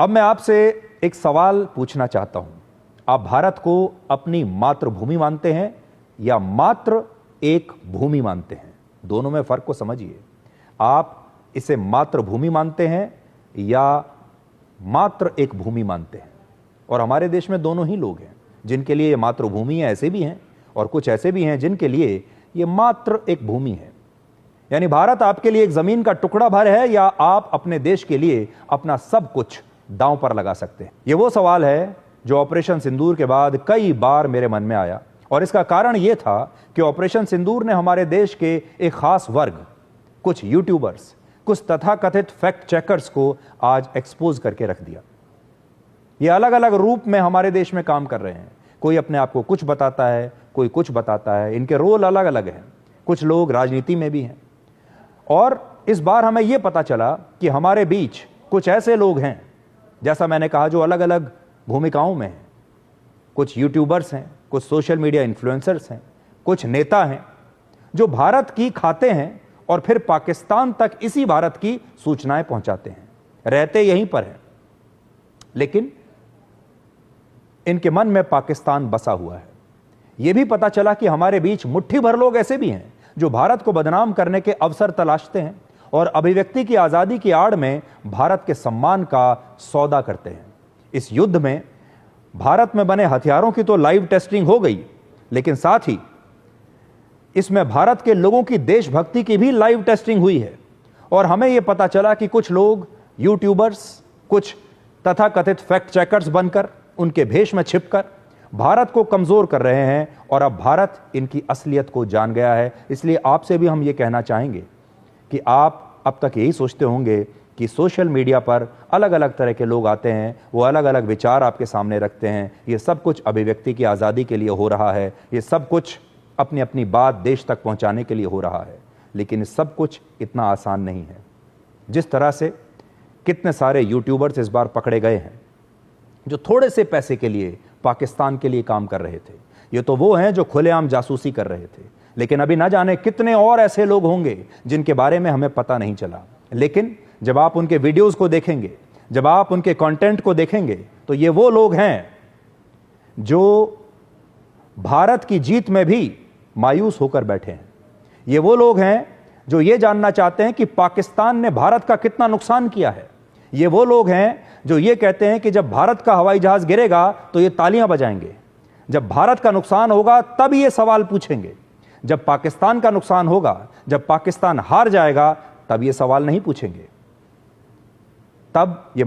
अब मैं आपसे एक सवाल पूछना चाहता हूं। आप भारत को अपनी मातृभूमि मानते हैं या मात्र एक भूमि मानते हैं? दोनों में फर्क को समझिए। आप इसे मातृभूमि मानते हैं या मात्र एक भूमि मानते हैं? और हमारे देश में दोनों ही लोग हैं। जिनके लिए ये मातृभूमि है ऐसे भी हैं, और कुछ ऐसे भी हैं जिनके लिए ये मात्र एक भूमि है। यानी भारत आपके लिए एक जमीन का टुकड़ा भर है या आप अपने देश के लिए अपना सब कुछ दांव पर लगा सकते हैं? ये वो सवाल है जो ऑपरेशन सिंदूर के बाद कई बार मेरे मन में आया, और इसका कारण यह था कि ऑपरेशन सिंदूर ने हमारे देश के एक खास वर्ग, कुछ यूट्यूबर्स, कुछ तथाकथित फैक्ट चेकर्स को आज एक्सपोज करके रख दिया। ये अलग अलग रूप में हमारे देश में काम कर रहे हैं। कोई अपने आप को कुछ बताता है, कोई कुछ बताता है। इनके रोल अलग अलग हैं। कुछ लोग राजनीति में भी हैं। और इस बार हमें यह पता चला कि हमारे बीच कुछ ऐसे लोग हैं, जैसा मैंने कहा, जो अलग अलग भूमिकाओं में हैं। कुछ यूट्यूबर्स हैं, कुछ सोशल मीडिया इन्फ्लुएंसर्स हैं, कुछ नेता हैं जो भारत की खाते हैं और फिर पाकिस्तान तक इसी भारत की सूचनाएं पहुंचाते हैं। रहते यहीं पर हैं, लेकिन इनके मन में पाकिस्तान बसा हुआ है। यह भी पता चला कि हमारे बीच मुट्ठी भर लोग ऐसे भी हैं जो भारत को बदनाम करने के अवसर तलाशते हैं और अभिव्यक्ति की आजादी की आड़ में भारत के सम्मान का सौदा करते हैं। इस युद्ध में भारत में बने हथियारों की तो लाइव टेस्टिंग हो गई, लेकिन साथ ही इसमें भारत के लोगों की देशभक्ति की भी लाइव टेस्टिंग हुई है। और हमें यह पता चला कि कुछ लोग यूट्यूबर्स, कुछ तथाकथित फैक्ट चेकर्स बनकर, उनके भेष में छिपकर भारत को कमजोर कर रहे हैं, और अब भारत इनकी असलियत को जान गया है। इसलिए आपसे भी हम ये कहना चाहेंगे कि आप अब तक यही सोचते होंगे कि सोशल मीडिया पर अलग अलग तरह के लोग आते हैं, वो अलग अलग विचार आपके सामने रखते हैं। ये सब कुछ अभिव्यक्ति की आज़ादी के लिए हो रहा है, ये सब कुछ अपनी अपनी बात देश तक पहुंचाने के लिए हो रहा है। लेकिन ये सब कुछ इतना आसान नहीं है। जिस तरह से कितने सारे यूट्यूबर्स इस बार पकड़े गए हैं जो थोड़े से पैसे के लिए पाकिस्तान के लिए काम कर रहे थे, ये तो वो हैं जो खुलेआम जासूसी कर रहे थे। लेकिन अभी ना जाने कितने और ऐसे लोग होंगे जिनके बारे में हमें पता नहीं चला। लेकिन जब आप उनके वीडियोस को देखेंगे, जब आप उनके कंटेंट को देखेंगे, तो ये वो लोग हैं जो भारत की जीत में भी मायूस होकर बैठे हैं। ये वो लोग हैं जो ये जानना चाहते हैं कि पाकिस्तान ने भारत का कितना नुकसान किया है। ये वो लोग हैं जो ये कहते हैं कि जब भारत का हवाई जहाज गिरेगा तो ये तालियां बजाएंगे, जब भारत का नुकसान होगा तब ये सवाल पूछेंगे, जब पाकिस्तान का नुकसान होगा, जब पाकिस्तान हार जाएगा तब ये सवाल नहीं पूछेंगे। तब ये